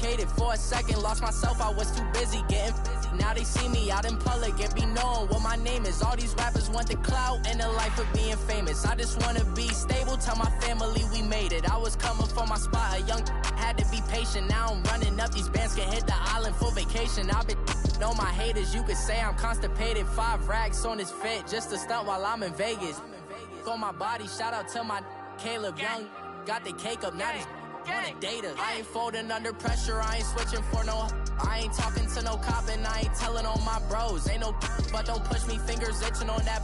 intoxicated for a second, lost myself, I was too busy getting busy. Now they see me out in public and be knowing what my name is. All these rappers want the clout and the life of being famous. I just wanna be stable, tell my family we made it. I was coming from my spot, a young had to be patient. Now I'm running up, these bands can hit the island for vacation. I've been on my haters, you could say I'm constipated. 5 racks on his fit, just to stunt while I'm in Vegas. On my body, shout out to my Caleb Young. Got the cake up, now these wanna date us. I ain't folding under pressure, I ain't switching for no. I ain't talking to no cop and I ain't telling on my bros. Ain't no, but don't push me, fingers itching on that.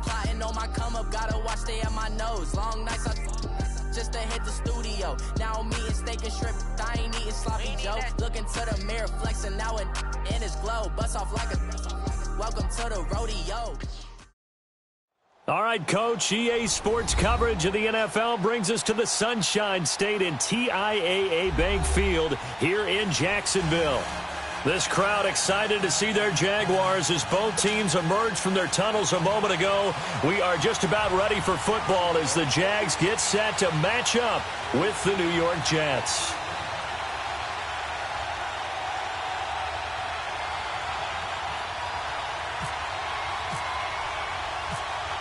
Plotting on my come up, gotta watch stay at my nose. Long nights, just to hit the studio. Now I'm eating steak and shrimp, I ain't eating sloppy Joe. Looking to the mirror, flexing now and in his glow. Bust off like a, welcome to the rodeo. All right, Coach, EA Sports coverage of the NFL brings us to the Sunshine State in TIAA Bank Field here in Jacksonville. This crowd excited to see their Jaguars as both teams emerged from their tunnels a moment ago. We are just about ready for football as the Jags get set to match up with the New York Jets.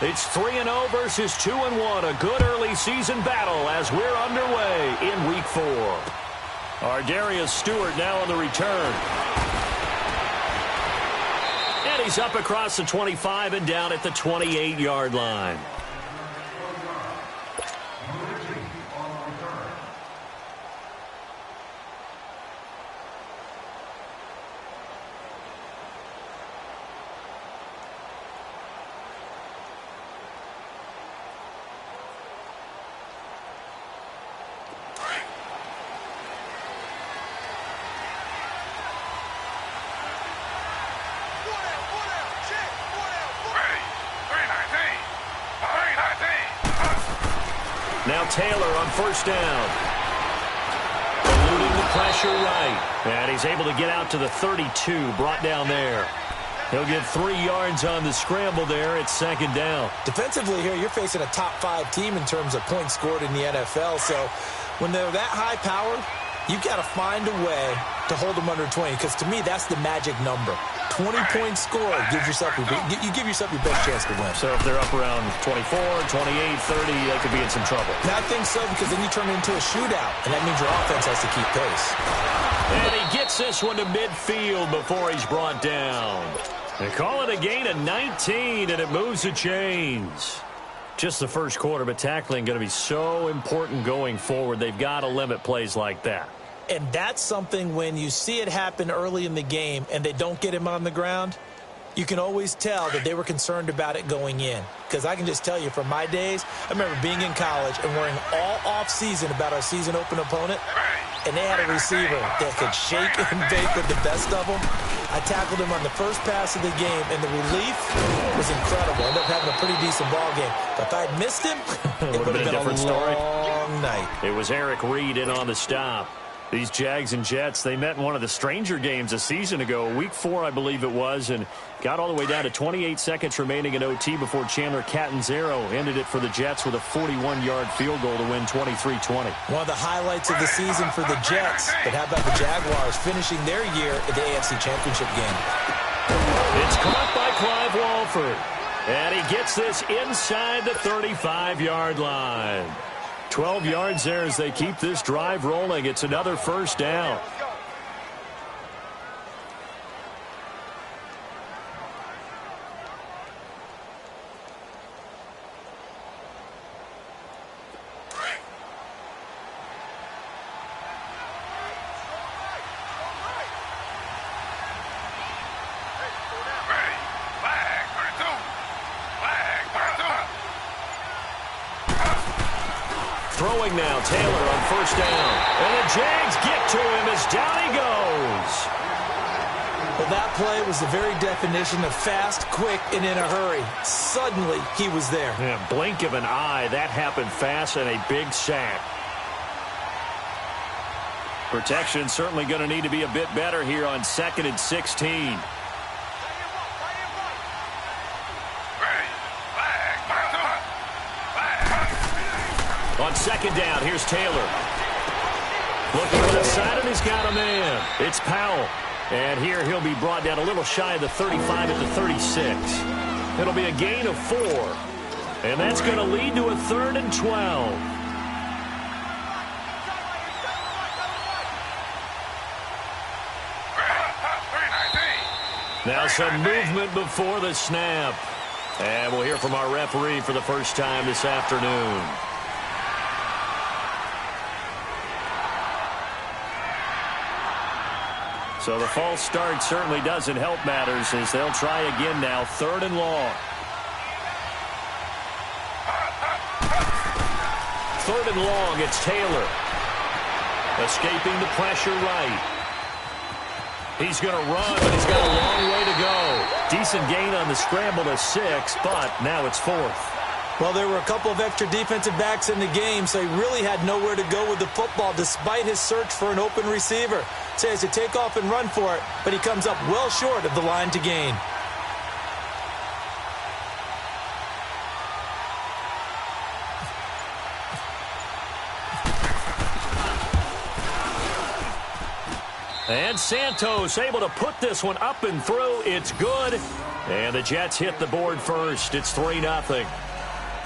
It's 3-0 versus 2-1, a good early season battle as we're underway in Week 4. Ardarius Stewart now on the return. And he's up across the 25 and down at the 28-yard line. Now Taylor on first down. Eluding the pressure right. And he's able to get out to the 32, brought down there. He'll get 3 yards on the scramble there at second down. Defensively here, you're facing a top 5 team in terms of points scored in the NFL. So when they're that high powered, you've got to find a way to hold them under 20. Because to me, that's the magic number. 20-point score gives yourself you give yourself your best chance to win. So if they're up around 24, 28, 30, they could be in some trouble. And I think so, because then you turn it into a shootout, and that means your offense has to keep pace. And he gets this one to midfield before he's brought down. They call it a gain of 19, and it moves the chains. Just the first quarter, but tackling going to be so important going forward. They've got to limit plays like that. And that's something when you see it happen early in the game and they don't get him on the ground, you can always tell that they were concerned about it going in. Because I can just tell you from my days, I remember being in college and worrying all off-season about our season open opponent, and they had a receiver that could shake and bake with the best of them. I tackled him on the first pass of the game, and the relief was incredible. Ended up having a pretty decent ball game. But if I had missed him, it would have been a different long night. It was Eric Reed in on the stop. These Jags and Jets, they met in one of the stranger games a season ago, Week 4, I believe it was, and got all the way down to 28 seconds remaining in OT before Chandler Catanzaro ended it for the Jets with a 41-yard field goal to win 23-20. One of the highlights of the season for the Jets, but how about the Jaguars finishing their year at the AFC Championship game? It's caught by Clive Walford, and he gets this inside the 35-yard line. 12 yards there as they keep this drive rolling. It's another first down. Throwing now, Taylor on first down. And the Jags get to him as down he goes. Well, that play was the very definition of fast, quick, and in a hurry. Suddenly, he was there. Yeah, blink of an eye. That happened fast and a big sack. Protection certainly going to need to be a bit better here on 2nd and 16. On second down, here's Taylor. Looking for the side, and he's got a man. It's Powell. And here he'll be brought down a little shy of the 35 at the 36. It'll be a gain of 4. And that's going to lead to a 3rd and 12. Now some movement before the snap. And we'll hear from our referee for the first time this afternoon. So the false start certainly doesn't help matters as they'll try again now. 3rd and long. 3rd and long, it's Taylor. Escaping the pressure right. He's going to run, but he's got a long way to go. Decent gain on the scramble to 6, but now it's 4th. Well, there were a couple of extra defensive backs in the game, so he really had nowhere to go with the football despite his search for an open receiver. So he has to take off and run for it, but he comes up well short of the line to gain. And Santos able to put this one up and through. It's good. And the Jets hit the board first. It's 3-0.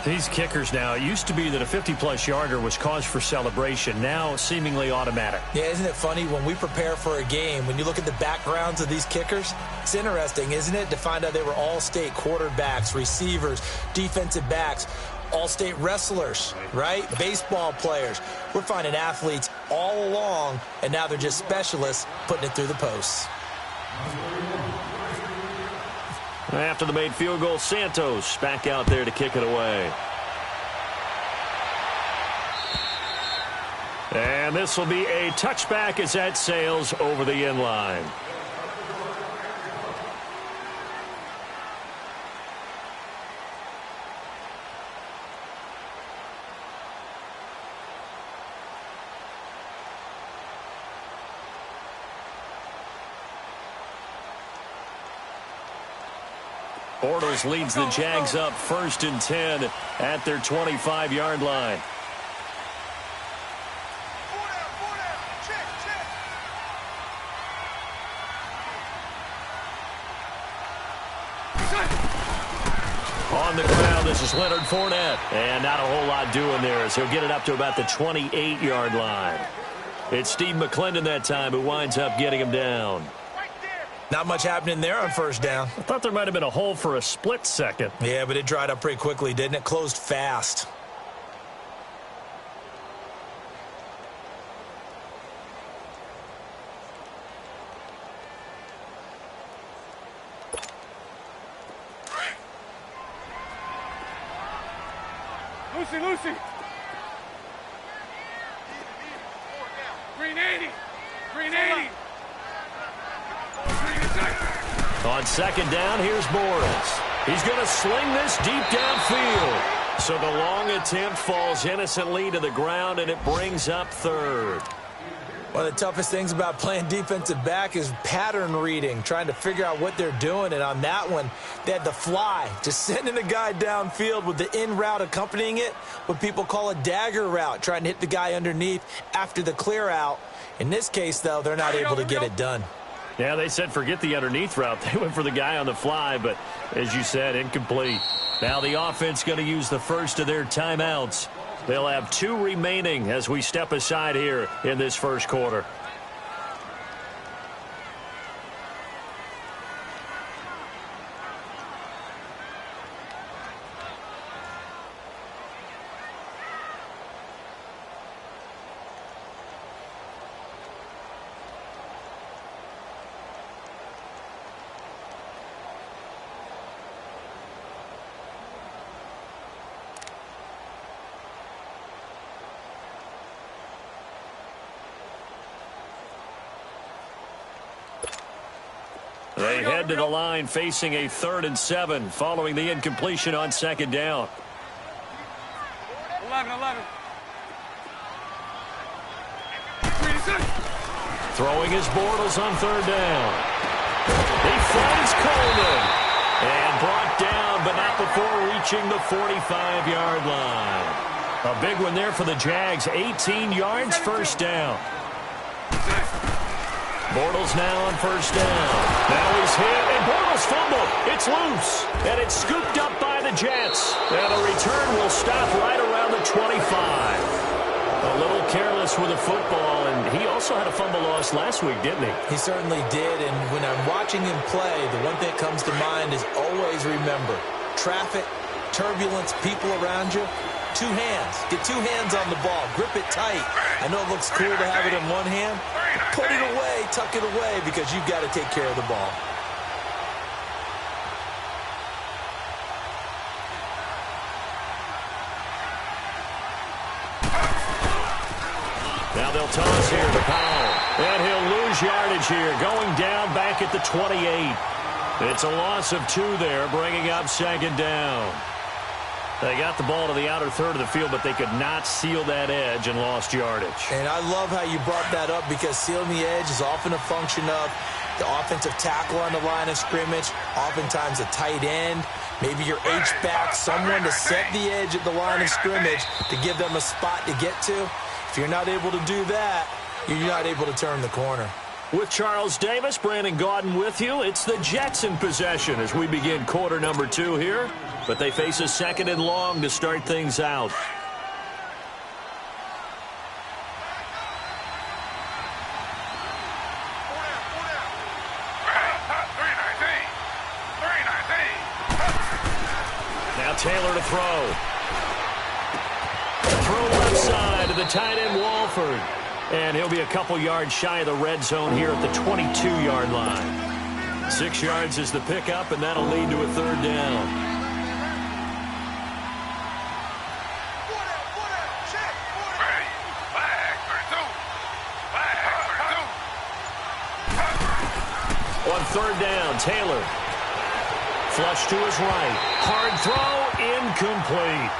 These kickers now, it used to be that a 50-plus yarder was cause for celebration. Now seemingly automatic. Yeah, isn't it funny when we prepare for a game, when you look at the backgrounds of these kickers, it's interesting, isn't it, to find out they were all-state quarterbacks, receivers, defensive backs, all-state wrestlers, right? Baseball players. We're finding athletes all along, and now they're just specialists putting it through the posts. After the made field goal, Santos back out there to kick it away. And this will be a touchback as that sails over the end line. Bortles leads the Jags up 1st and 10 at their 25-yard line. On the ground, this is Leonard Fournette. And not a whole lot doing there as he'll get it up to about the 28-yard line. It's Steve McClendon that time who winds up getting him down. Not much happening there on 1st down. I thought there might have been a hole for a split second. Yeah, but it dried up pretty quickly, didn't it? Closed fast. Lucy. Green 80. On 2nd down, here's Bortles. He's going to sling this deep downfield. So the long attempt falls innocently to the ground, and it brings up 3rd. One of the toughest things about playing defensive back is pattern reading, trying to figure out what they're doing. And on that one, they had the fly, just sending a guy downfield with the in route accompanying it, what people call a dagger route, trying to hit the guy underneath after the clear out. In this case, though, they're not able to get it done. Yeah, they said forget the underneath route. They went for the guy on the fly, but as you said, incomplete. Now the offense going to use the first of their timeouts. They'll have 2 remaining as we step aside here in this first quarter. They head to the line facing a 3rd and 7 following the incompletion on 2nd down. 11. Throwing his Bortles on 3rd down. He finds Coleman. And brought down, but not before reaching the 45-yard line. A big one there for the Jags. 18 yards, 1st down. Bortles now on first down. Now he's hit, and Bortles fumble. It's loose, and it's scooped up by the Jets. And the return will stop right around the 25. A little careless with the football, and he also had a fumble loss last week, didn't he? He certainly did, and when I'm watching him play, the one thing that comes to mind is always remember, traffic, turbulence, people around you, two hands. Get two hands on the ball. Grip it tight. I know it looks cool to have it in one hand. Put it away, tuck it away, because you've got to take care of the ball. Now they'll toss here to Powell. And he'll lose yardage here, going down back at the 28. It's a loss of 2 there, bringing up second down. They got the ball to the outer third of the field, but they could not seal that edge and lost yardage. And I love how you brought that up, because sealing the edge is often a function of the offensive tackle on the line of scrimmage, oftentimes a tight end, maybe your H-back, someone to set the edge at the line of scrimmage to give them a spot to get to. If you're not able to do that, you're not able to turn the corner. With Charles Davis, Brandon Gaudin with you. It's the Jets in possession as we begin quarter number 2 here. But they face a second and long to start things out. Now Taylor to throw. Throw left side to the tight end Walford. And he'll be a couple yards shy of the red zone here at the 22-yard line. 6 yards is the pickup, and that'll lead to a third down. On third down, Taylor. Flush to his right. Hard throw, incomplete.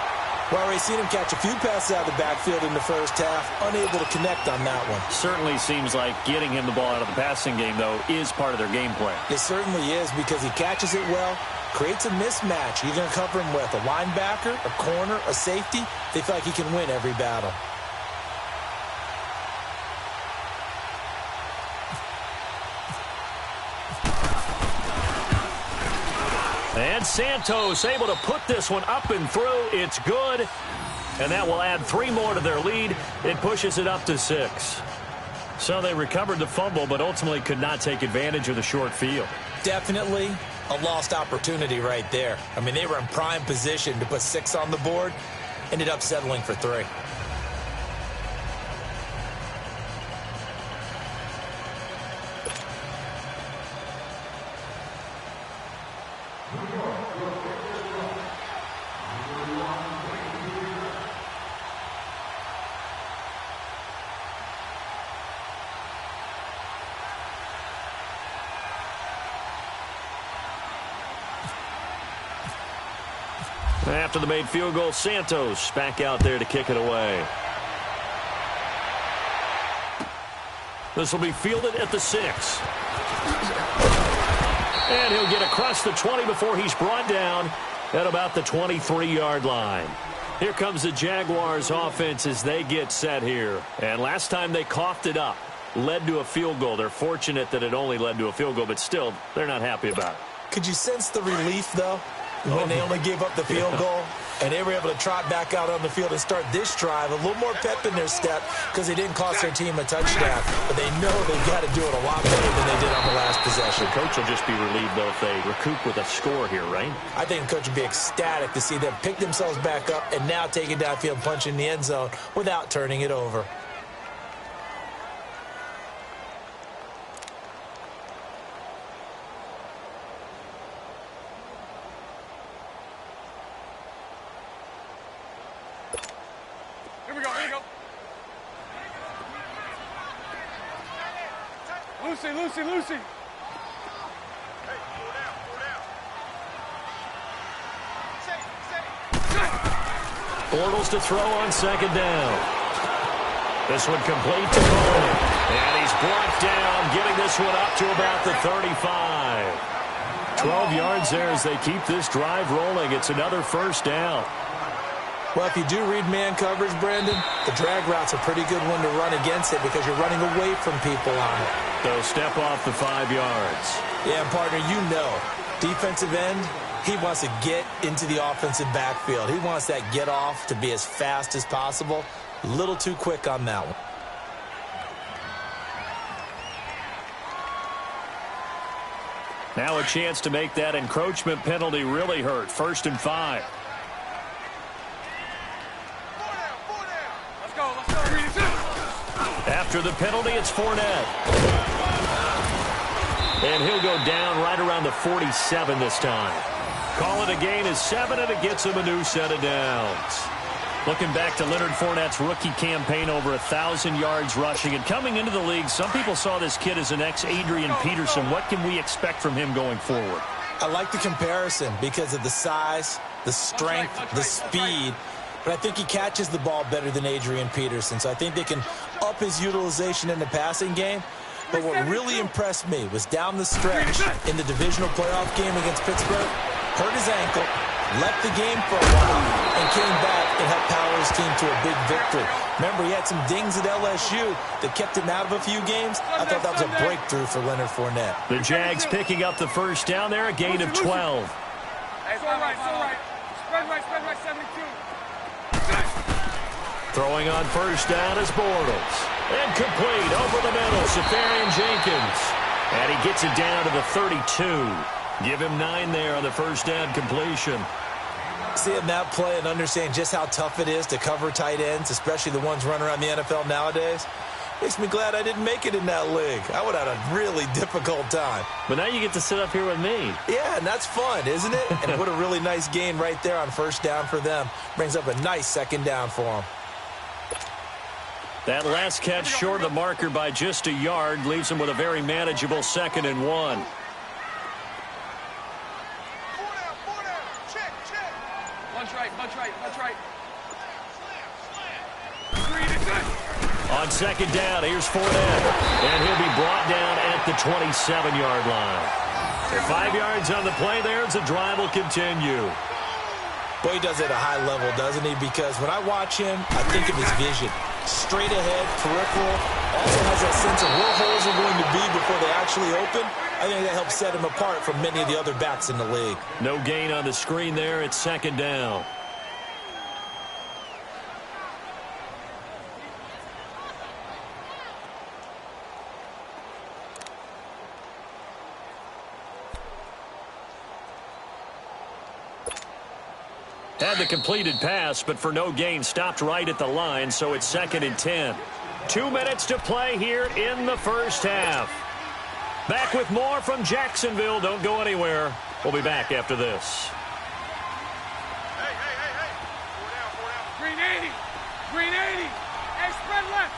Well, we've seen him catch a few passes out of the backfield in the first half, unable to connect on that one. Certainly seems like getting him the ball out of the passing game, though, is part of their game plan. It certainly is, because he catches it well, creates a mismatch. You're going to cover him with a linebacker, a corner, a safety. They feel like he can win every battle. And Santos able to put this one up and through. It's good. And that will add 3 more to their lead. It pushes it up to 6. So they recovered the fumble, but ultimately could not take advantage of the short field. Definitely a lost opportunity right there. I mean, they were in prime position to put 6 on the board. Ended up settling for 3. After the made field goal, Santos back out there to kick it away. This will be fielded at the 6. And he'll get across the 20 before he's brought down at about the 23-yard line. Here comes the Jaguars offense as they get set here. And last time they coughed it up, led to a field goal. They're fortunate that it only led to a field goal, but still, they're not happy about it. Could you sense the relief, though, when they only gave up the field goal? And they were able to trot back out on the field and start this drive. A little more pep in their step because they didn't cost their team a touchdown. But they know they've got to do it a lot better than they did on the last possession. The coach will just be relieved, though, if they recoup with a score here, right? I think the coach would be ecstatic to see them pick themselves back up and now take it downfield, punch in the end zone without turning it over. Lucy. Bortles to throw on second down. This one complete to Bowman. And he's brought down, getting this one up to about the 35. 12 yards there as they keep this drive rolling. It's another first down. Well, if you do read man coverage, Brandon, the drag route's a pretty good one to run against it because you're running away from people on it. They'll step off the 5 yards. Yeah, and partner, you know, defensive end, he wants to get into the offensive backfield. He wants that get off to be as fast as possible. A little too quick on that one. Now a chance to make that encroachment penalty really hurt. 1st and 5. Let's go. After the penalty, it's Fournette. And he'll go down right around the 47 this time. Call it a gain of 7, and it gets him a new set of downs. Looking back to Leonard Fournette's rookie campaign, over 1,000 yards rushing. And coming into the league, some people saw this kid as an ex-Adrian Peterson. What can we expect from him going forward? I like the comparison because of the size, the strength, the speed. But I think he catches the ball better than Adrian Peterson. So I think they can up his utilization in the passing game. But what really impressed me was down the stretch in the divisional playoff game against Pittsburgh, hurt his ankle, left the game for a while, and came back and helped power his team to a big victory. Remember, he had some dings at LSU that kept him out of a few games. I thought that was a breakthrough for Leonard Fournette. The Jags picking up the first down there, a gain of 12. Hey, so right. Spread right, 72. Throwing on first down is Bortles. And complete over the middle, Safarian Jenkins. And he gets it down to the 32. Give him 9 there on the first down completion. Seeing that play and understanding just how tough it is to cover tight ends, especially the ones running around the NFL nowadays, makes me glad I didn't make it in that league. I would have had a really difficult time. But now you get to sit up here with me. Yeah, and that's fun, isn't it? And what a really nice gain right there on first down for them. Brings up a nice second down for them. That last catch short of the marker by just a yard leaves them with a very manageable 2nd and 1. Punch right. On second down, here's Fournette. And he'll be brought down at the 27-yard line. 5 yards on the play there as the drive will continue. Boy, he does it at a high level, doesn't he? Because when I watch him, I think of his vision. Straight ahead, peripheral. Also has that sense of where holes are going to be before they actually open. I think that helps set him apart from many of the other backs in the league. No gain on the screen there. It's 2nd down. Had the completed pass, but for no gain, stopped right at the line, so it's 2nd and 10. 2 minutes to play here in the first half. Back with more from Jacksonville. Don't go anywhere. We'll be back after this. Hey. 380. Hey, spread left.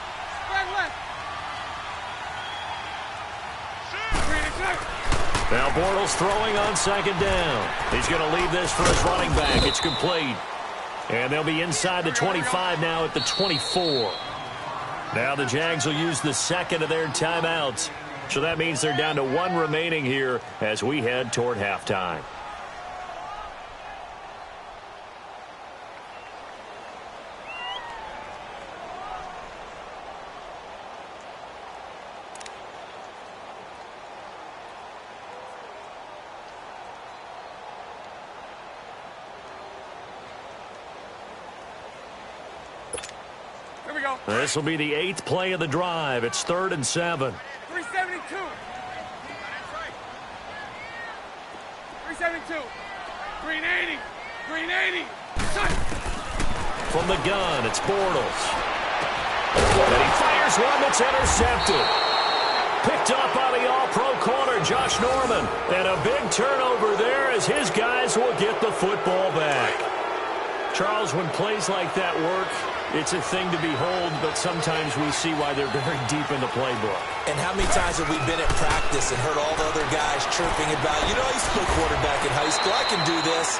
Now Bortles throwing on second down. He's going to leave this for his running back. It's complete. And they'll be inside the 25 now at the 24. Now the Jags will use the second of their timeouts. So that means they're down to 1 remaining here as we head toward halftime. This will be the 8th play of the drive. It's 3rd and 7. 372. 380. From the gun, it's Bortles. And he fires one that's intercepted. Picked up by the all-pro corner, Josh Norman. And a big turnover there as his guys will get the football back. Charles, when plays like that work, it's a thing to behold, but sometimes we see why they're very deep in the playbook. And how many times have we been at practice and heard all the other guys chirping about, you know, I used to play quarterback in high school, I can do this,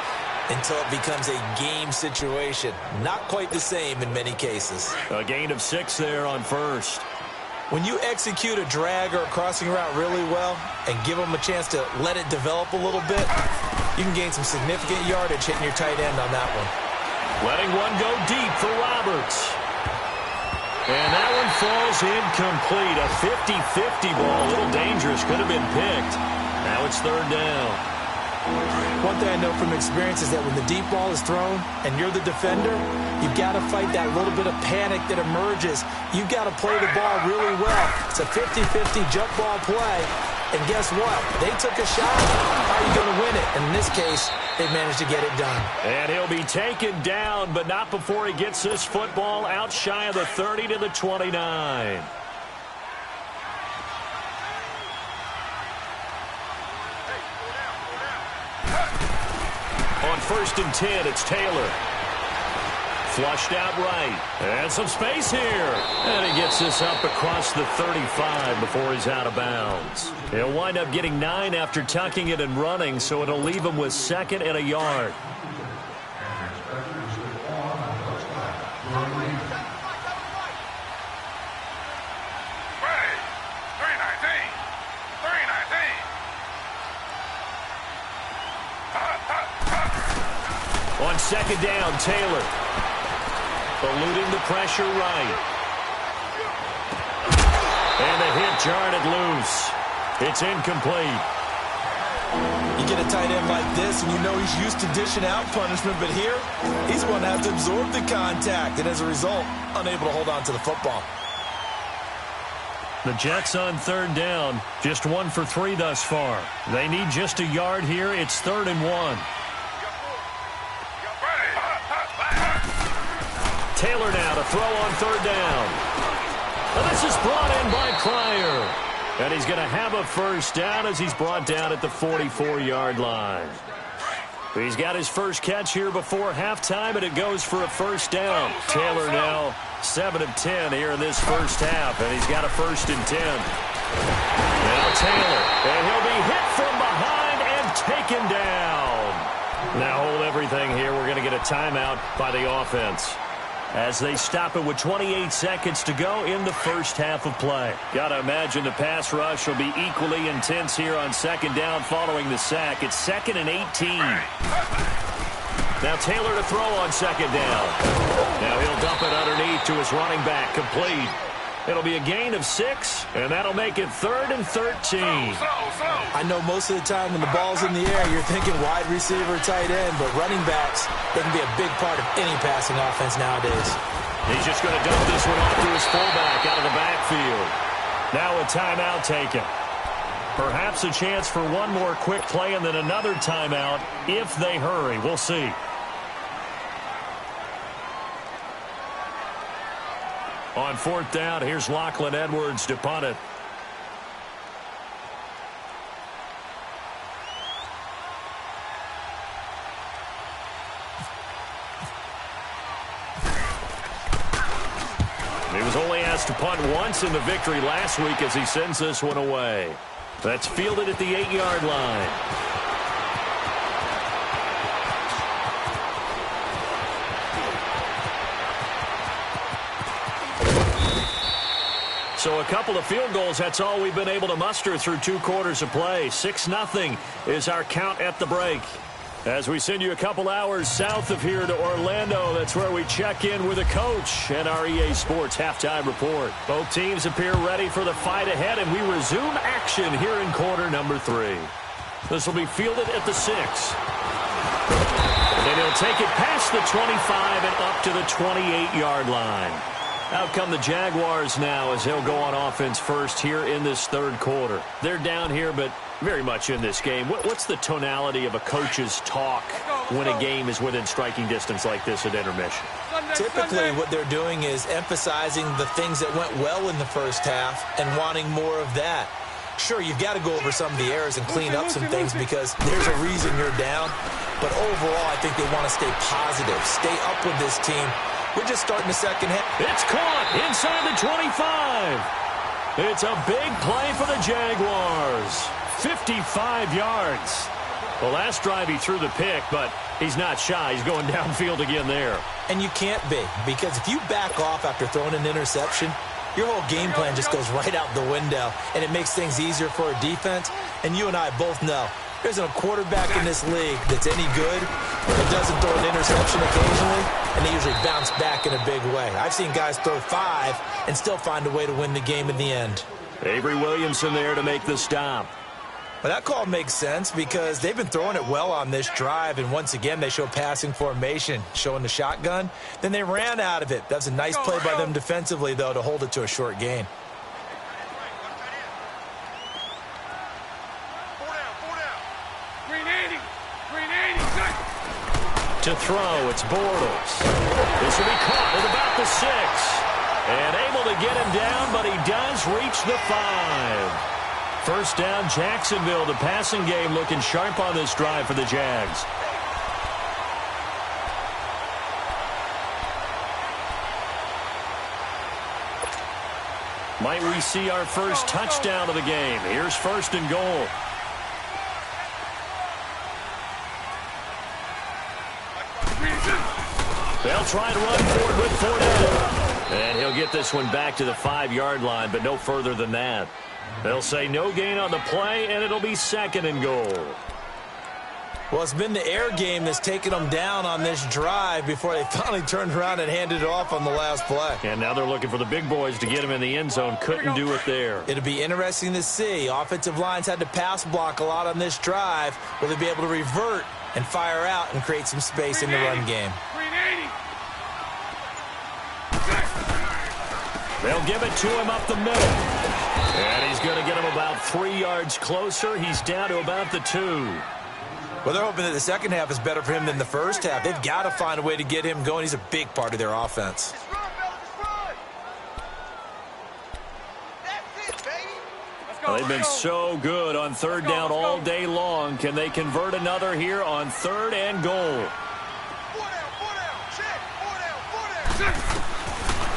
until it becomes a game situation. Not quite the same in many cases. A gain of 6 there on first. When you execute a drag or a crossing route really well and give them a chance to let it develop a little bit, you can gain some significant yardage hitting your tight end on that one. Letting one go deep for Roberts. And that one falls incomplete. A 50-50 ball, a little dangerous, could have been picked. Now it's third down. One thing I know from experience is that when the deep ball is thrown and you're the defender, you've got to fight that little bit of panic that emerges. You've got to play the ball really well. It's a 50-50 jump ball play. And guess what? They took a shot. How are you going to win it? And in this case, they managed to get it done. And he'll be taken down, but not before he gets this football out shy of the 30 to the 29. On 1st and 10, it's Taylor. Flushed out right. And some space here. And he gets this up across the 35 before he's out of bounds. He'll wind up getting 9 after tucking it and running, so it'll leave him with 2nd and a yard. On 2nd down, Taylor. Eluding the pressure right. And the hit jarred it loose. It's incomplete. You get a tight end like this, and you know he's used to dishing out punishment, but here, he's going to have to absorb the contact, and as a result, unable to hold on to the football. The Jets on 3rd down, just 1 for 3 thus far. They need just a yard here. It's 3rd and 1. Taylor now to throw on 3rd down. And this is brought in by Pryor. And he's going to have a first down as he's brought down at the 44-yard line. He's got his first catch here before halftime, and it goes for a first down. Taylor now 7 of 10 here in this first half, and he's got a 1st and 10. Now Taylor, and he'll be hit from behind and taken down. Now hold everything here. We're going to get a timeout by the offense as they stop it with 28 seconds to go in the first half of play. Got to imagine the pass rush will be equally intense here on 2nd down following the sack. It's 2nd and 18. Now Taylor to throw on 2nd down. Now he'll dump it underneath to his running back, complete. It'll be a gain of 6, and that'll make it 3rd and 13. I know most of the time when the ball's in the air, you're thinking wide receiver, tight end, but running backs, they can be a big part of any passing offense nowadays. He's just going to dump this one off to his fullback out of the backfield. Now a timeout taken. Perhaps a chance for one more quick play and then another timeout if they hurry. We'll see. On 4th down, here's Lachlan Edwards to punt it. He was only asked to punt once in the victory last week as he sends this one away. That's fielded at the 8-yard line. So a couple of field goals, that's all we've been able to muster through 2 quarters of play. 6-0 is our count at the break. As we send you a couple hours south of here to Orlando, that's where we check in with the coach and our EA Sports halftime report. Both teams appear ready for the fight ahead, and we resume action here in quarter number 3. This will be fielded at the 6. And he'll take it past the 25 and up to the 28-yard line. Out come the Jaguars now as he'll go on offense first here in this 3rd quarter. They're down here, but very much in this game. What's the tonality of a coach's talk when a game is within striking distance like this at intermission? Typically, what they're doing is emphasizing the things that went well in the first half and wanting more of that. Sure, you've got to go over some of the errors and clean up some things because there's a reason you're down. But overall, I think they want to stay positive, stay up with this team. We're just starting the second half. It's caught inside the 25. It's a big play for the Jaguars. 55 yards. The last drive he threw the pick, but he's not shy. He's going downfield again there. And you can't be, because if you back off after throwing an interception, your whole game plan just goes right out the window, and it makes things easier for a defense. And you and I both know there isn't a quarterback in this league that's any good that doesn't throw an interception occasionally. and they usually bounce back in a big way. I've seen guys throw 5 and still find a way to win the game in the end. Avery Williamson there to make the stop. Well, that call makes sense because they've been throwing it well on this drive, and once again, they show passing formation, showing the shotgun. Then they ran out of it. That's a nice play by them defensively, though, to hold it to a short gain. To throw, it's Bortles. This will be caught at about the 6. And able to get him down, but he does reach the 5. First down, Jacksonville. The passing game looking sharp on this drive for the Jags. Might we see our first touchdown of the game? Here's first and goal. They'll try to run forward with Fournette. And he'll get this one back to the 5-yard line, but no further than that. They'll say no gain on the play, and it'll be second and goal. Well, it's been the air game that's taken them down on this drive before they finally turned around and handed it off on the last play. And now they're looking for the big boys to get him in the end zone. Couldn't do it there. It'll be interesting to see. Offensive lines had to pass block a lot on this drive. Will they be able to revert and fire out and create some space in the run game? They'll give it to him up the middle. And he's going to get him about 3 yards closer. He's down to about the 2. Well, they're hoping that the second half is better for him than the first half. They've got to find a way to get him going. He's a big part of their offense. Well, they've been so good on third down all day long. Can they convert another here on third and goal?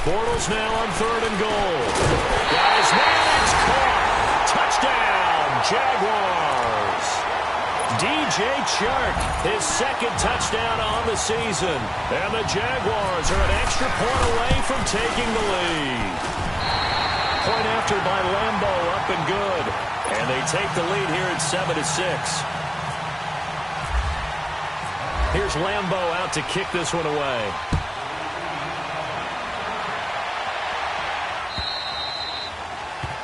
Bortles now on third and goal. Got his man, it's caught. Touchdown, Jaguars. DJ Chark, his second touchdown on the season. And the Jaguars are an extra point away from taking the lead. Point after by Lambo, up and good. And they take the lead here at 7-6. Here's Lambo out to kick this one away.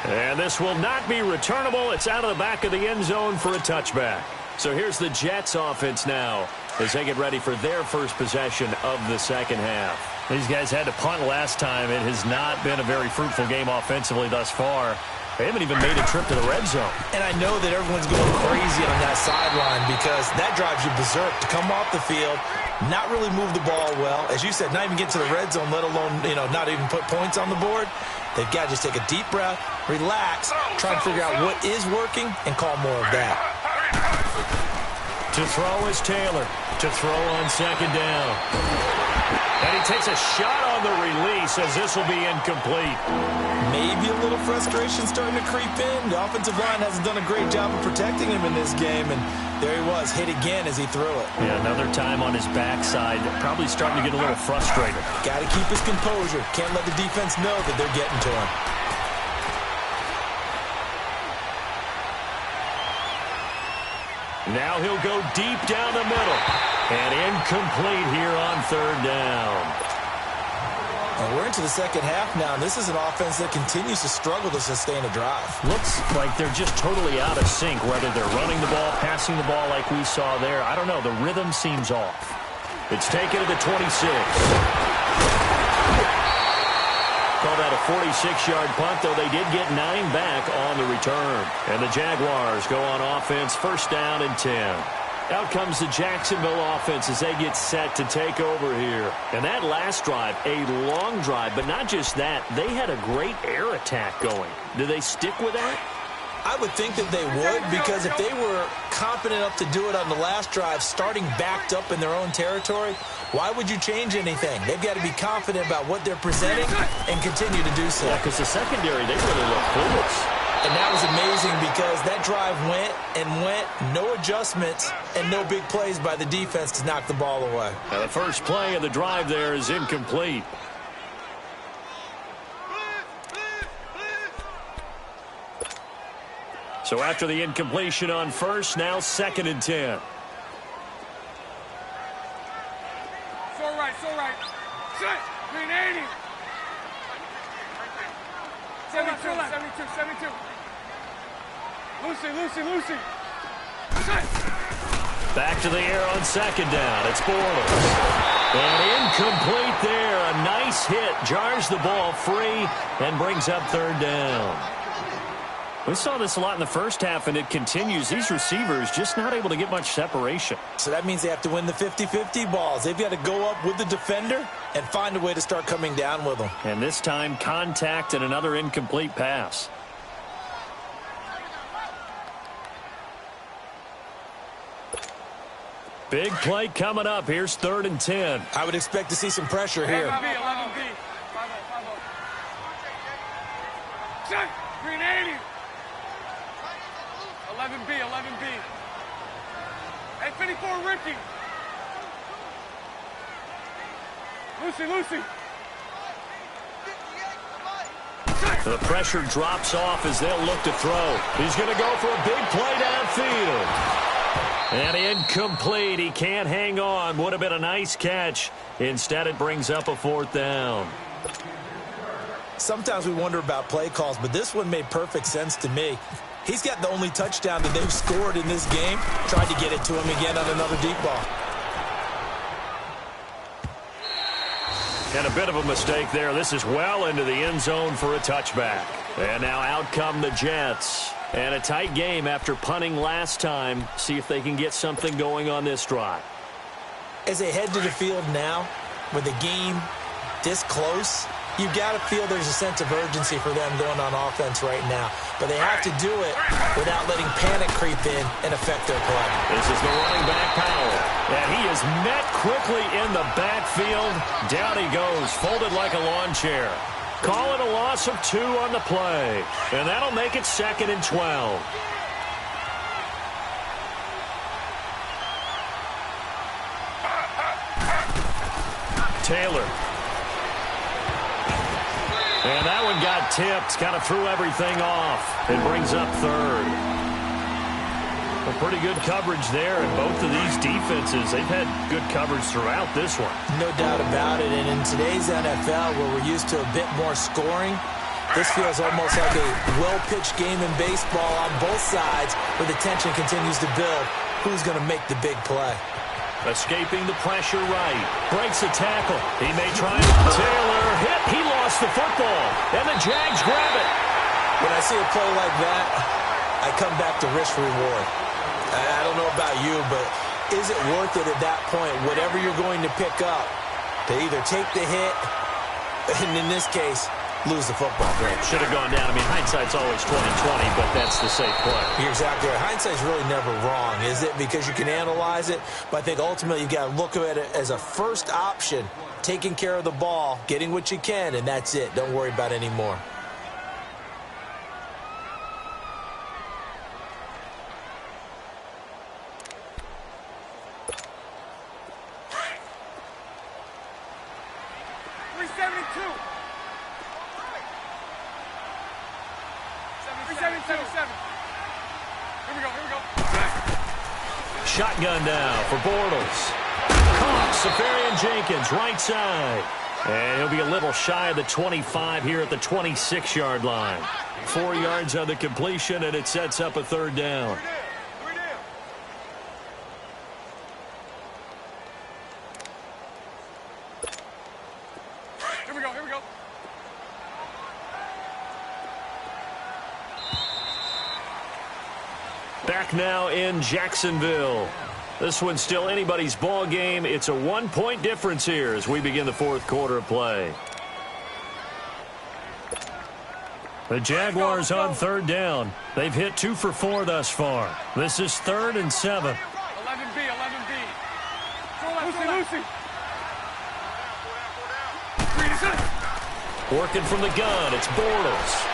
And this will not be returnable. It's out of the back of the end zone for a touchback. So here's the Jets offense now as they get ready for their first possession of the second half. These guys had to punt last time. It has not been a very fruitful game offensively thus far. They haven't even made a trip to the red zone. And I know that everyone's going crazy on that sideline because that drives you berserk to come off the field, not really move the ball well. As you said, not even get to the red zone, let alone, not even put points on the board. They've got to just take a deep breath, relax, try and figure out what is working, and call more of that. To throw is Taylor. To throw on second down. And he takes a shot on the release as this will be incomplete. Maybe a little frustration starting to creep in. The offensive line hasn't done a great job of protecting him in this game, and there he was, hit again as he threw it. Yeah, another time on his backside, probably starting to get a little frustrated. Got to keep his composure. Can't let the defense know that they're getting to him. Now he'll go deep down the middle. And incomplete here on third down. And we're into the second half now. This is an offense that continues to struggle to sustain a drive. Looks like they're just totally out of sync, whether they're running the ball, passing the ball like we saw there. I don't know. The rhythm seems off. It's taken to the 26. Call that a 46-yard punt, though they did get 9 back on the return. And the Jaguars go on offense, first down and 10. Out comes the Jacksonville offense as they get set to take over here. And that last drive, a long drive, but not just that. They had a great air attack going. Do they stick with that? I would think that they would, because if they were confident enough to do it on the last drive, starting backed up in their own territory, why would you change anything? They've got to be confident about what they're presenting and continue to do so. Yeah, because the secondary, they really look clueless. And that was amazing because that drive went and went, no adjustments, and no big plays by the defense to knock the ball away. Now the first play of the drive there is incomplete. So after the incompletion on first, now second and 10. So right, all right. Set. Green 80. 72, 72, 72. Lucy. Set. Back to the air on second down. It's Bortles. And incomplete there. A nice hit. Jars the ball free and brings up third down. We saw this a lot in the first half, and it continues. These receivers just not able to get much separation. So that means they have to win the 50-50 balls. They've got to go up with the defender and find a way to start coming down with them. And this time, contact and another incomplete pass. Big play coming up. Here's 3rd and 10. I would expect to see some pressure here. 11B. 5-0. Set. Green 80. 11B. Hey, 54, Ricky. Lucy. The pressure drops off as they'll look to throw. He's going to go for a big play downfield. And incomplete. He can't hang on. Would have been a nice catch. Instead, it brings up a 4th down. Sometimes we wonder about play calls, but this one made perfect sense to me. He's got the only touchdown that they've scored in this game. Tried to get it to him again on another deep ball. And a bit of a mistake there. This is well into the end zone for a touchback. And now out come the Jets. And a tight game after punting last time. See if they can get something going on this drive. As they head to the field now, with the game this close, you've got to feel there's a sense of urgency for them going on offense right now. But they have to do it without letting panic creep in and affect their play. This is the running back, Powell. And he is met quickly in the backfield. Down he goes, folded like a lawn chair. Call it a loss of 2 on the play. And that'll make it 2nd and 12. Taylor. And that one got tipped. Kind of threw everything off. It brings up 3rd. A pretty good coverage there, and both of these defenses, they've had good coverage throughout this one. No doubt about it, and in today's NFL, where we're used to a bit more scoring, this feels almost like a well-pitched game in baseball on both sides, where the tension continues to build. Who's going to make the big play? Escaping the pressure right. Breaks a tackle. He may try it. Taylor hit. He lost the football, and the Jags grab it. When I see a play like that, I come back to risk-reward. I don't know about you, but is it worth it at that point, whatever you're going to pick up, to either take the hit, and in this case, lose the football? Right. Should have gone down. I mean, hindsight's always 20/20, but that's the safe play. You're exactly right. Hindsight's really never wrong, is it? Because you can analyze it, but I think ultimately you got to look at it as a first option, taking care of the ball, getting what you can, and that's it. Don't worry about any more. Shotgun now for Bortles. Caught. Safarian-Jenkins, right side. And he'll be a little shy of the 25 here at the 26-yard line. 4 yards on the completion, and it sets up a 3rd down. Here we go. Back now in Jacksonville. This one's still anybody's ball game. It's a 1-point difference here as we begin the 4th quarter of play. The Jaguars on 3rd down. They've hit 2 for 4 thus far. This is 3rd and 7. 11B. Lucy. Working from the gun. It's Bortles.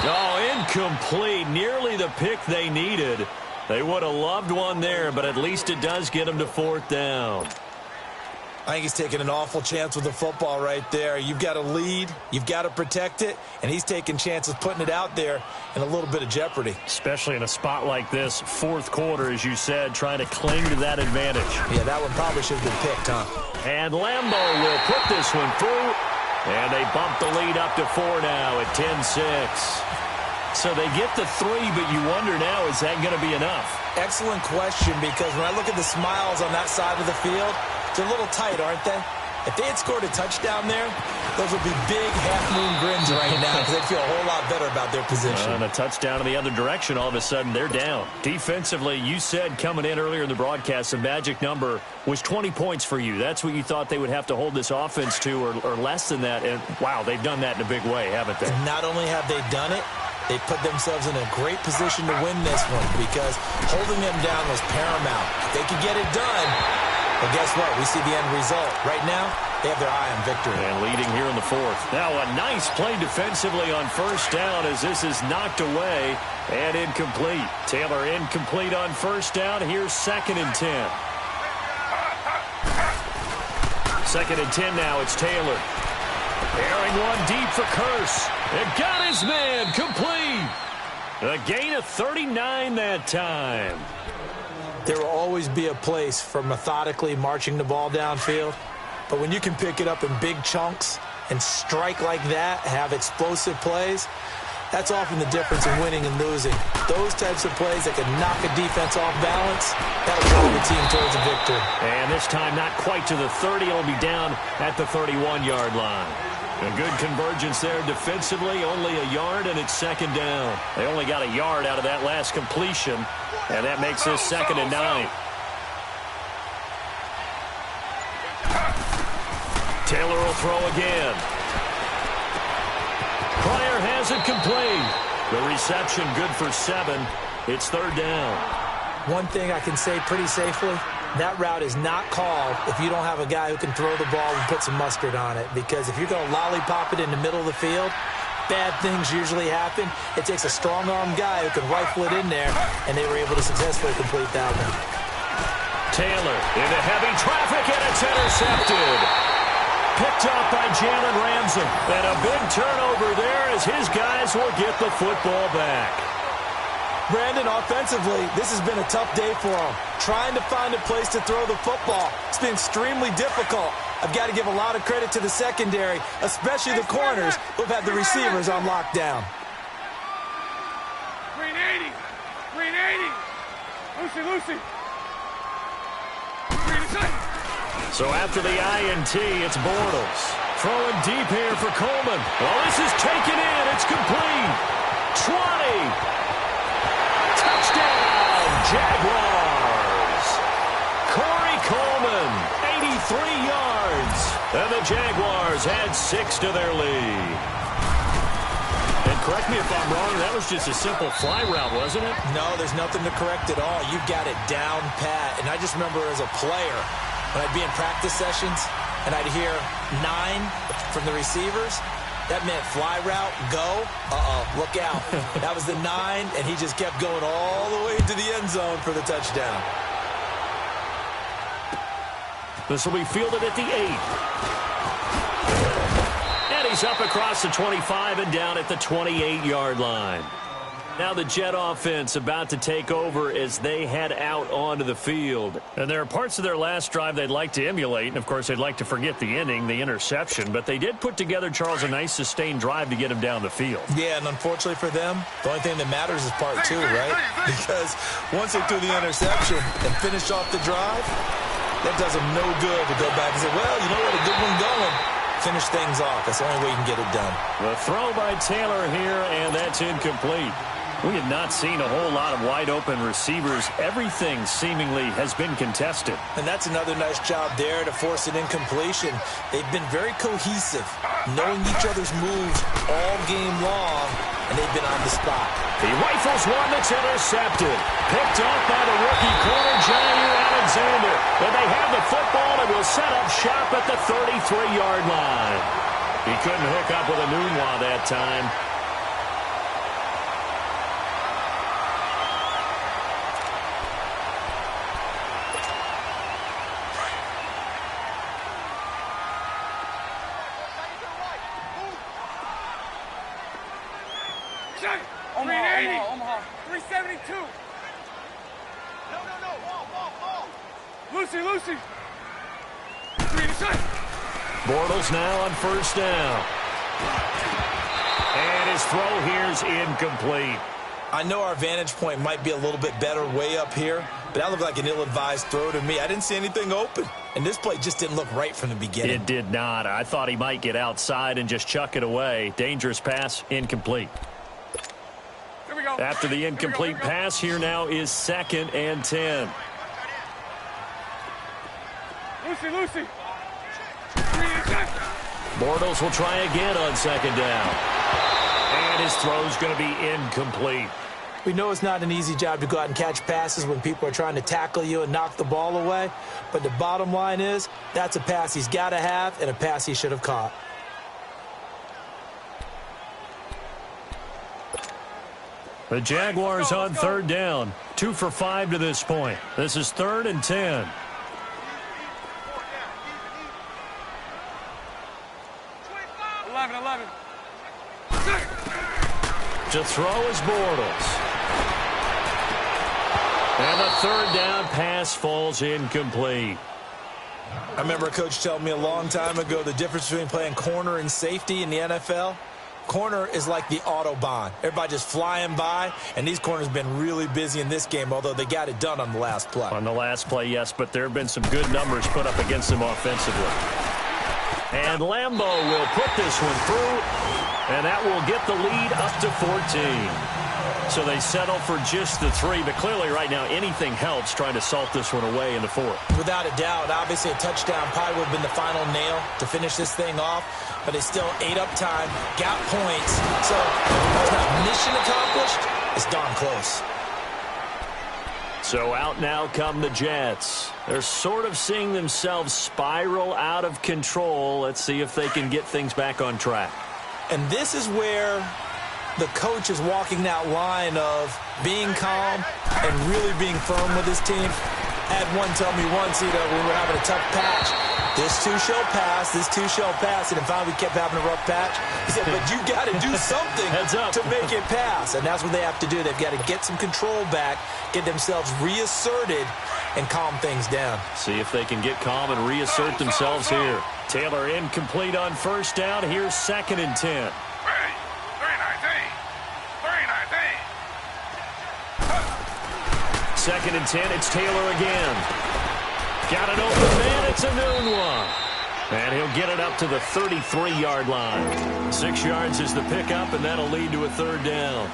Oh, incomplete. Nearly the pick they needed. They would have loved one there, but at least it does get them to 4th down. I think he's taking an awful chance with the football right there. You've got to lead, you've got to protect it, and he's taking chances putting it out there in a little bit of jeopardy. Especially in a spot like this, fourth quarter, as you said, trying to cling to that advantage. Yeah, that one probably should have been picked, huh? And Lambo will put this one through, and they bump the lead up to 4 now at 10-6. So they get the 3, but you wonder now, is that going to be enough? Excellent question, because when I look at the smiles on that side of the field, they're a little tight, aren't they? If they had scored a touchdown there, those would be big half-moon grins right now because they'd feel a whole lot better about their position. And a touchdown in the other direction, all of a sudden they're down. Defensively, you said coming in earlier in the broadcast, the magic number was 20 points for you. That's what you thought they would have to hold this offense to or less than that. And, wow, they've done that in a big way, haven't they? And not only have they done it, they put themselves in a great position to win this one because holding them down was paramount. If they could get it done, well, guess what? We see the end result. Right now, they have their eye on victory. And leading here in the fourth. Now a nice play defensively on first down as this is knocked away and incomplete. Taylor incomplete on first down. Here's 2nd and 10. 2nd and 10 now. It's Taylor. Airing one deep for Curse. And got his man complete. A gain of 39 that time. There will always be a place for methodically marching the ball downfield. But when you can pick it up in big chunks and strike like that, have explosive plays, that's often the difference in winning and losing. Those types of plays that can knock a defense off balance, that'll drive the team towards a victory. And this time not quite to the 30. It'll be down at the 31-yard line. A good convergence there defensively, only a yard, and it's 2nd down. They only got a yard out of that last completion, and that makes this 2nd and 9. Taylor will throw again. Pryor has it complete. The reception good for 7. It's 3rd down. One thing I can say pretty safely, that route is not called if you don't have a guy who can throw the ball and put some mustard on it. Because if you're going to lollipop it in the middle of the field, bad things usually happen. It takes a strong-arm guy who can rifle it in there, and they were able to successfully complete that one. Taylor into heavy traffic, and it's intercepted. Picked up by Jalen Ramsey. And a big turnover there as his guys will get the football back. Brandon, offensively, this has been a tough day for him. Trying to find a place to throw the football. It's been extremely difficult. I've got to give a lot of credit to the secondary, especially the corners who've had the receivers on lockdown. Green 80. Green 80. Lucy. Green inside. So after the INT, it's Bortles. Throwing deep here for Coleman. Well, this is taken in. It's complete. 20. Touchdown, Jaguars. Corey Coleman, 83 yards. And the Jaguars add 6 to their lead. And correct me if I'm wrong, that was just a simple fly route, wasn't it? No, there's nothing to correct at all. You've got it down pat. And I just remember as a player, when I'd be in practice sessions and I'd hear 9 from the receivers, that meant fly route, go, look out. That was the 9, and he just kept going all the way to the end zone for the touchdown. This will be fielded at the 8. And he's up across the 25 and down at the 28-yard line. Now the Jet offense about to take over as they head out onto the field. And there are parts of their last drive they'd like to emulate. And, of course, they'd like to forget the ending, the interception. But they did put together, Charles, a nice sustained drive to get him down the field. Yeah, and unfortunately for them, the only thing that matters is part 2, right? Because once they threw the interception and finished off the drive, that does them no good to go back and say, well, you know what, a good one going. Finish things off. That's the only way you can get it done. The throw by Taylor here, and that's incomplete. We have not seen a whole lot of wide-open receivers. Everything seemingly has been contested. And that's another nice job there to force an incompletion. They've been very cohesive, knowing each other's moves all game long, and they've been on the spot. He rifles one that's intercepted. Picked up by the rookie corner, Jair Alexander. And they have the football and will set up shop at the 33-yard line. He couldn't hook up with a Nunwa that time. Omaha. 372. No. Ball. Lucy. 3 inside. Bortles now on first down. And his throw here's incomplete. I know our vantage point might be a little bit better way up here, but that looked like an ill-advised throw to me. I didn't see anything open, and this play just didn't look right from the beginning. It did not. I thought he might get outside and just chuck it away. Dangerous pass, incomplete. Here we go. After the incomplete pass, here now is 2nd and 10. Lucy. 3 inside. Bortles will try again on 2nd down. And his throw's going to be incomplete. We know it's not an easy job to go out and catch passes when people are trying to tackle you and knock the ball away. But the bottom line is, that's a pass he's got to have and a pass he should have caught. The Jaguars on 3rd down. 2 for 5 to this point. This is 3rd and 10. To throw is Bortles. And the 3rd down pass falls incomplete. I remember a coach telling me a long time ago the difference between playing corner and safety in the NFL. Corner is like the Autobahn. Everybody just flying by, and these corners have been really busy in this game, although they got it done on the last play. On the last play, yes, but there have been some good numbers put up against them offensively. And Lambeau will put this one through, and that will get the lead up to 14. So they settle for just the 3, but clearly right now anything helps trying to salt this one away in the 4th. Without a doubt, obviously a touchdown probably would have been the final nail to finish this thing off, but they still ate up time, got points, so it's not mission accomplished, it's darn close. So out now come the Jets. They're sort of seeing themselves spiral out of control. Let's see if they can get things back on track. And this is where the coach is walking that line of being calm and really being firm with his team. I had one tell me once, when we were having a tough patch, this too shall pass, and then finally we kept having a rough patch. He said, but you got to do something to make it pass, and that's what they have to do. They've got to get some control back, get themselves reasserted, and calm things down. See if they can get calm and reassert themselves here. Taylor incomplete on first down. Here's 2nd and 10. 2nd and 10, it's Taylor again. Got an open man, it's a noon one. And he'll get it up to the 33-yard line. 6 yards is the pickup, and that'll lead to a 3rd down.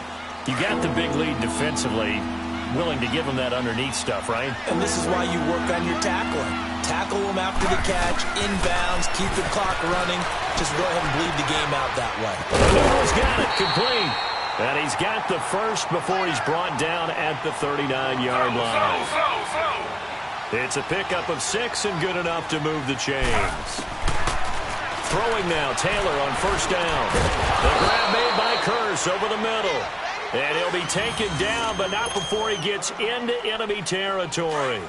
You got the big lead defensively. Willing to give them that underneath stuff, right? And this is why you work on your tackling. Tackle them after the catch, inbounds, keep the clock running. Just go ahead and bleed the game out that way. Noodle's got it, complete. And he's got the first before he's brought down at the 39-yard line. It's a pickup of 6 and good enough to move the chains. Throwing now, Taylor on first down. The grab made by Curse over the middle. And he'll be taken down, but not before he gets into enemy territory.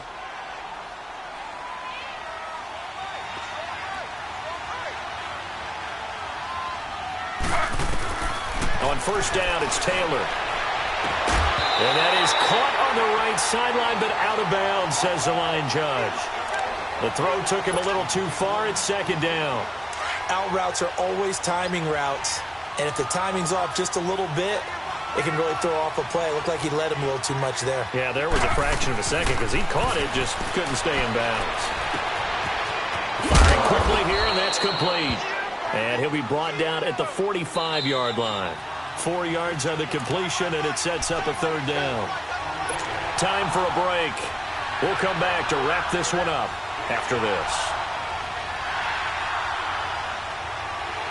On first down, it's Taylor. And that is caught on the right sideline, but out of bounds, says the line judge. The throw took him a little too far. It's 2nd down. Out routes are always timing routes. And if the timing's off just a little bit, it can really throw off a play. It looked like he led him a little too much there. Yeah, there was a fraction of a second because he caught it, just couldn't stay in bounds. Firing quickly here, and that's complete. And he'll be brought down at the 45-yard line. 4 yards on the completion, and it sets up a 3rd down. Time for a break. We'll come back to wrap this one up after this.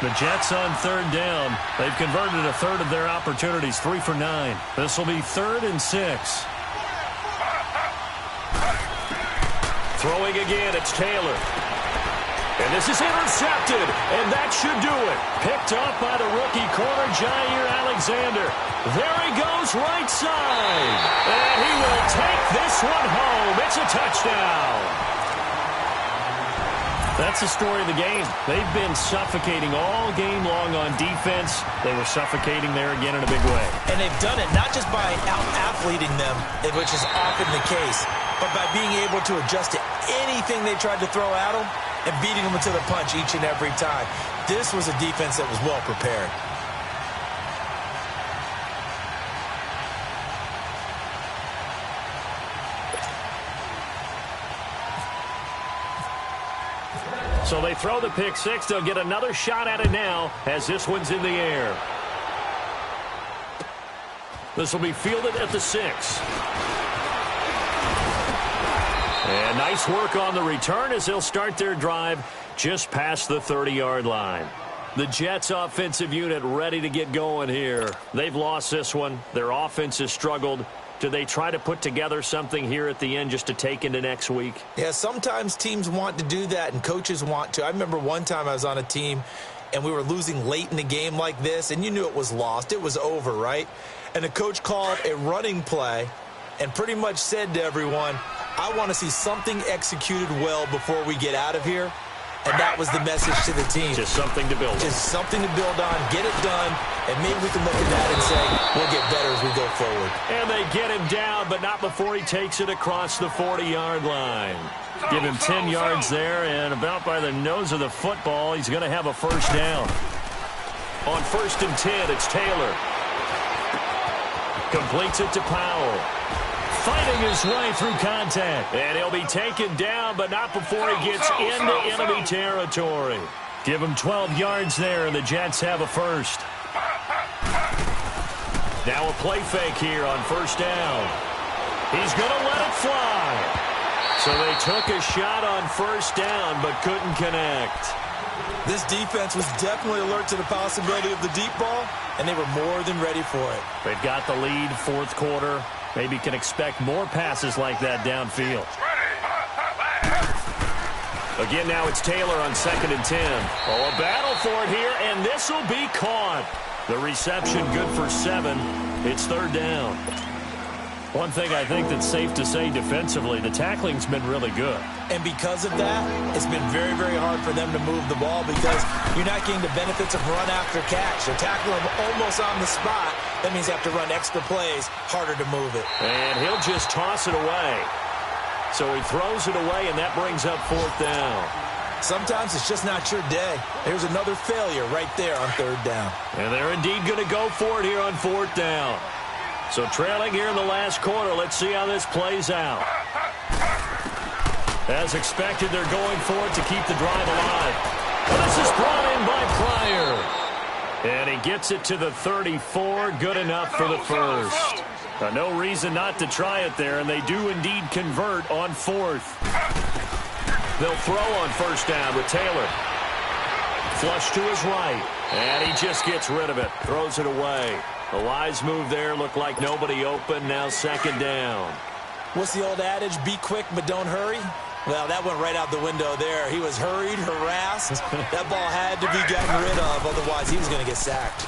The Jets on 3rd down. They've converted a third of their opportunities, 3 for 9. This will be 3rd and 6. Throwing again, it's Taylor. And this is intercepted, and that should do it. Picked up by the rookie corner, Jair Alexander. There he goes, right side. And he will take this one home. It's a touchdown. That's the story of the game. They've been suffocating all game long on defense. They were suffocating there again in a big way. And they've done it not just by out-athleting them, which is often the case, but by being able to adjust to anything they tried to throw at them and beating them to the punch each and every time. This was a defense that was well prepared. So they throw the pick six. They'll get another shot at it now as this one's in the air. This will be fielded at the 6. And nice work on the return as they'll start their drive just past the 30-yard line. The Jets offensive unit ready to get going here. They've lost this one. Their offense has struggled. Do they try to put together something here at the end just to take into next week? Yeah, sometimes teams want to do that and coaches want to. I remember one time I was on a team and we were losing late in the game like this, and you knew it was lost. It was over, right? And the coach called a running play and pretty much said to everyone, I want to see something executed well before we get out of here. And that was the message to the team. Just something to build on. Just something to build on, get it done, and maybe we can look at that and say, we'll get better as we go forward. And they get him down, but not before he takes it across the 40-yard line. Give him 10 yards there, and about by the nose of the football, he's going to have a first down. On 1st and 10, it's Taylor. Completes it to Powell. Fighting his way through contact. And he'll be taken down, but not before he gets into enemy territory. Give him 12 yards there, and the Jets have a first. Now a play fake here on 1st down. He's going to let it fly. So they took a shot on 1st down, but couldn't connect. This defense was definitely alert to the possibility of the deep ball, and they were more than ready for it. They've got the lead, 4th quarter. Maybe can expect more passes like that downfield. Again, now it's Taylor on 2nd and 10. Oh, a battle for it here, and this will be caught. The reception good for 7. It's 3rd down. One thing I think that's safe to say defensively, the tackling's been really good. And because of that, it's been very, very hard for them to move the ball because you're not getting the benefits of run after catch. They're tackling them almost on the spot. That means they have to run extra plays, harder to move it. And he'll just toss it away. So he throws it away, and that brings up 4th down. Sometimes it's just not your day. There's another failure right there on 3rd down. And they're indeed going to go for it here on 4th down. So trailing here in the last quarter, let's see how this plays out. As expected, they're going for it to keep the drive alive. Well, this is brought in by Pryor. And he gets it to the 34, good enough for the first. No reason not to try it there, and they do indeed convert on 4th. They'll throw on 1st down with Taylor. Flush to his right, and he just gets rid of it, throws it away. A wise move there, looked like nobody open, now 2nd down. What's the old adage, be quick but don't hurry? Well, that went right out the window there. He was hurried, harassed. That ball had to be gotten rid of, otherwise he was going to get sacked.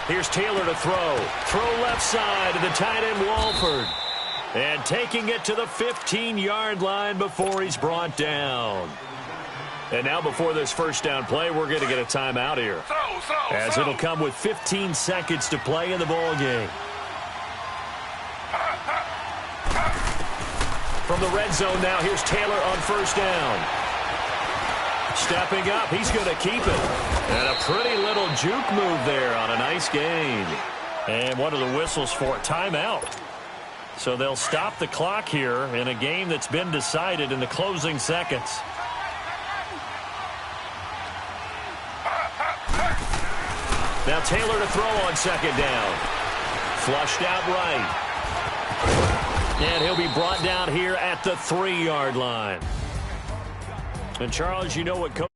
Here's Taylor to throw. Throw left side to the tight end, Walford. And taking it to the 15-yard line before he's brought down. And now before this 1st down play, we're going to get a timeout here. As it'll come with 15 seconds to play in the ball game. From the red zone now, here's Taylor on 1st down. Stepping up, he's going to keep it. And a pretty little juke move there on a nice gain. And what are the whistles for? Timeout. So they'll stop the clock here in a game that's been decided in the closing seconds. Now Taylor to throw on 2nd down. Flushed out right. And he'll be brought down here at the 3-yard line. And Charles, you know what coach